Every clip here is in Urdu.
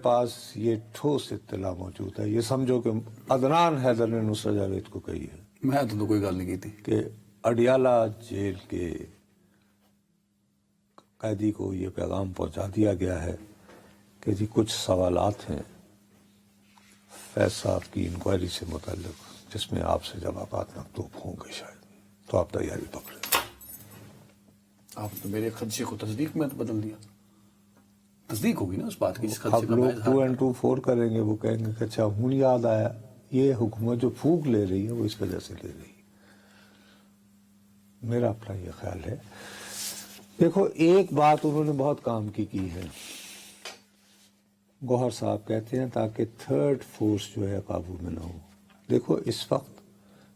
پاس یہ ٹھوس اطلاع موجود ہے، یہ سمجھو کہ عدنان حیدر نے نصرت جاوید کو کہی ہے میں تو کوئی گل نہیں کی تھی کہ اڈیالہ جیل کے قیدی کو یہ پیغام پہنچا دیا گیا ہے کہ جی کچھ سوالات ہیں فیض صاحب کی انکوائری سے متعلق جس میں آپ سے جوابات مکتوب ہوں گے شاید، تو آپ تیاری پکڑیں۔ آپ تو میرے خدشے کو تصدیق میں بدل دیا، تصدیق ہوگی نا اس بات کی جس خدشے اب کا لوگ میں 2 and 2 4 کریں گے، وہ کہیں گے کہ اچھا ہوں یاد آیا یہ حکومت جو پھونک لے رہی ہے وہ اس وجہ سے لے رہی ہے۔ میرا اپنا یہ خیال ہے، دیکھو ایک بات انہوں نے بہت کام کی ہے، گوہر صاحب کہتے ہیں تاکہ تھرڈ فورس جو ہے قابو میں نہ ہو۔ دیکھو اس وقت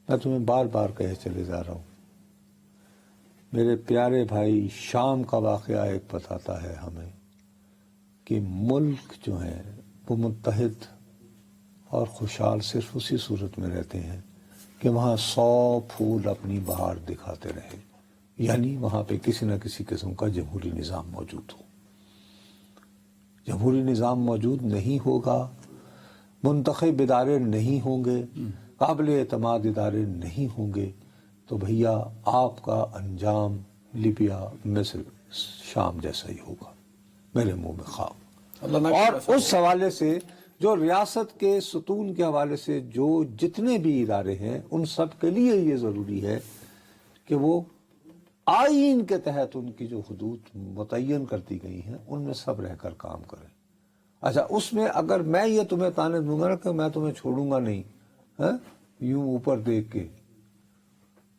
میں تمہیں بار بار کہے چلے جا رہا ہوں، میرے پیارے بھائی شام کا واقعہ ایک بتاتا ہے ہمیں کہ ملک جو ہے وہ متحد اور خوشحال صرف اسی صورت میں رہتے ہیں کہ وہاں 100 پھول اپنی بہار دکھاتے رہے، یعنی وہاں پہ کسی نہ کسی قسم کا جمہوری نظام موجود ہو۔ جمہوری نظام موجود نہیں ہوگا، منتخب ادارے نہیں ہوں گے، قابل اعتماد ادارے نہیں ہوں گے، تو بھیا آپ کا انجام لیبیا مصر شام جیسا ہی ہوگا، میرے منہ میں خواب۔ اور اس حوالے سے جو ریاست کے ستون کے حوالے سے جو جتنے بھی ادارے ہیں ان سب کے لیے یہ ضروری ہے کہ وہ آئین کے تحت ان کی جو حدود متعین کر دی گئی ہیں ان میں سب رہ کر کام کریں۔ اچھا اس میں اگر میں یہ تمہیں تانے دوں گا کہ میں تمہیں چھوڑوں گا نہیں، یوں اوپر دیکھ کے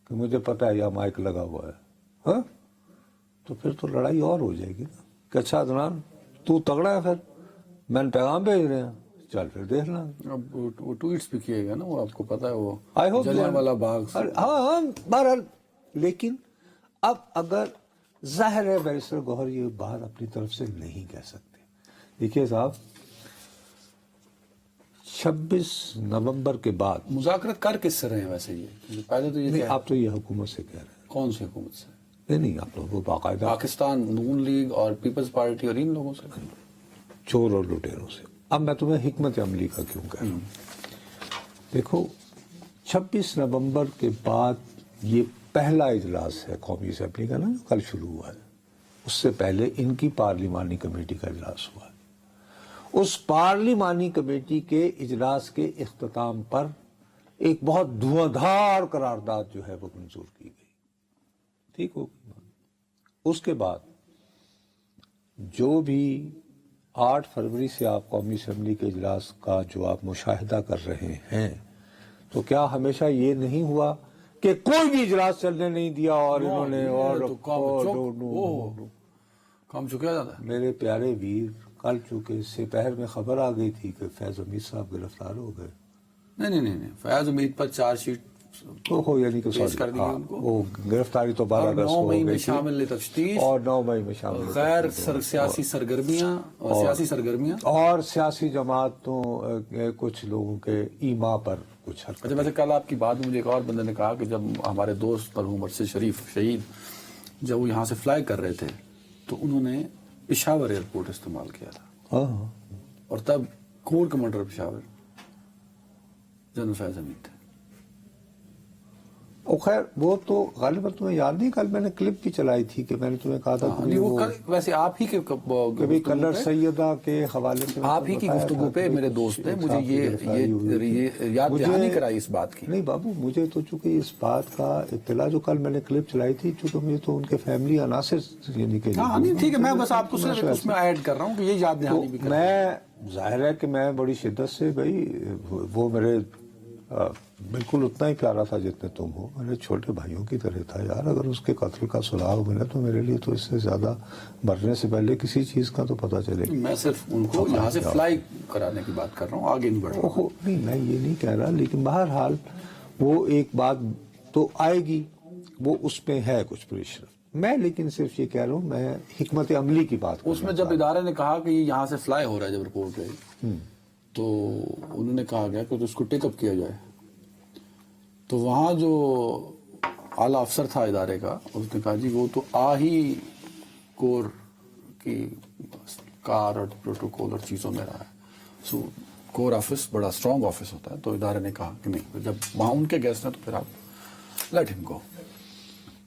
کہ مجھے پتہ ہے یہاں مائک لگا ہوا ہے، تو پھر تو لڑائی اور ہو جائے گی نا کہ اچھا عدنان تو تگڑا ہے، پھر میں نے پیغام بھیج رہے ہیں، چل پھر دیکھ لیں۔ اب وہ ٹویٹس بھی کیے گا نا، وہ آپ کو پتا ہے وہ آئی ہوپ جلیانوالہ باغ سے۔ ہاں بہرحال، لیکن اب اگر ظاہر ہے بیرسٹر گوہر یہ بات اپنی طرف سے نہیں کہہ سکتے۔ دیکھیے صاحب 26 نومبر کے بعد مذاکرات کر کس سے رہے ہیں ویسے؟ یہ پہلے تو یہ نہیں، آپ تو یہ حکومت سے کہہ رہے ہیں، کون سی حکومت سے؟ نہیں آپ لوگ وہ باقاعدہ پاکستان نون لیگ اور پیپلز پارٹی اور ان لوگوں سے؟ چور اور لٹیروں سے۔ اب میں تمہیں حکمت عملی کا کیوں کہہ رہا ہوں، دیکھو 26 نومبر کے بعد یہ پہلا اجلاس ہے قومی اسمبلی کا نا جو کل شروع ہوا ہے، اس سے پہلے ان کی پارلیمانی کمیٹی کا اجلاس ہوا ہے۔ اس پارلیمانی کمیٹی کے اجلاس کے اختتام پر ایک بہت دھواں قرارداد جو ہے وہ منظور کی گئی، ٹھیک ہو گئی۔ اس کے بعد جو بھی 8 فروری سے آپ قومی اسمبلی کے اجلاس کا جو آپ مشاہدہ کر رہے ہیں، تو کیا ہمیشہ یہ نہیں ہوا کہ کوئی بھی اجلاس چلنے نہیں دیا اور انہوں نے کام چکا جاتا ہے؟ میرے پیارے ویر، کل چونکہ سپہر میں خبر آ گئی تھی کہ فیض حمید صاحب گرفتار ہو گئے۔ نہیں، فیاض حمید پر چارج شیٹ یعنی کہ پیش کر دی گئی ان کو، وہ گرفتاری تو 12 اگست کو 9 مئی ہو میں گئی تھی شامل تفتیش اور 9 مئی میں شامل غیر سیاسی سرگرمیاں اور سیاسی جماعتوں کچھ لوگوں کے ایما پر کچھ حرکت۔ اچھا ویسے کل آپ کی بات میں مجھے ایک اور بندے نے کہا کہ جب ہمارے دوست مرحوم ارشد شریف شہید جب وہ یہاں سے فلائی کر رہے تھے تو انہوں نے پشاور ایئرپورٹ استعمال کیا تھا، اور تب کور کمانڈر پشاور جنرل فیض حمید تھے۔ خیر وہ تو غالباً تمہیں یاد نہیں، کل میں نے کلپ بھی چلائی تھی کہ میں نے تمہیں کہا تھا ویسے آپ ہی کے کبھی کلر سیدہ کے حوالے سے آپ ہی کی گفتگو پہ میرے دوست نے مجھے یہ یاد دہانی کرائی اس بات کی۔ نہیں بابو، مجھے تو چونکہ اس بات کا اطلاع جو کل میں نے کلپ چلائی تھی، چونکہ مجھے تو ان کے فیملی عناصر یعنی کہ ٹھیک ہے، میں بس آپ کو صرف اس میں ایڈ کر رہا ہوں کہ یہ یاد دہانی بھی میں ظاہر ہے کہ میں بڑی شدت سے بھائی وہ میرے بالکل اتنا ہی پیارا تھا جتنے تم ہو، میرے چھوٹے بھائیوں کی طرح تھا یار۔ اگر اس کے قتل کا سراغ ملے تو میرے لیے تو اس سے زیادہ مرنے سے پہلے کسی چیز کا تو پتہ چلے گا۔ میں صرف ان کو یہاں سے فلائی کرانے کی بات کر رہا ہوں، آگے نہیں بڑھ رہا ہوں۔ نہیں میں یہ نہیں کہہ رہا، لیکن بہرحال وہ ایک بات تو آئے گی، وہ اس پہ ہے کچھ پریشر۔ میں لیکن صرف یہ کہہ رہا ہوں، میں حکمت عملی کی بات اس میں جب ادارے نے کہا کہ یہ یہاں سے فلائی ہو رہا ہے، جب رپورٹ گئی تو انہوں نے کہا گیا کہ اس کو ٹیک اپ کیا جائے، تو وہاں جو اعلیٰ افسر تھا ادارے کا اس نے کہا جی وہ تو ہی کور کی کار اور پروٹوکول اور چیزوں میں رہا ہے، سو کور آفس بڑا اسٹرانگ آفس ہوتا ہے, تو ادارے نے کہا کہ نہیں, جب وہاں ان کے گیسٹ ہیں تو پھر آپ لیٹ ہم گو.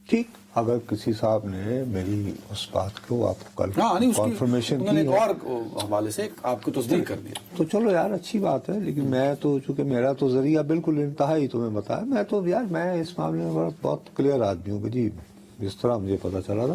ٹھیک, اگر کسی صاحب نے میری اس بات کو آپ کو کل ہاں نہیں, کنفرمیشن انہوں نے کی ایک ہے اور حوالے سے آپ کو تصدیق کر دیا. تو چلو یار اچھی بات ہے, لیکن میں تو چونکہ میرا تو ذریعہ بالکل انتہائی تمہیں بتایا, میں تو یار میں اس معاملے میں بہت کلیئر آدمی ہوں کہ جی جس طرح مجھے پتا چلا تھا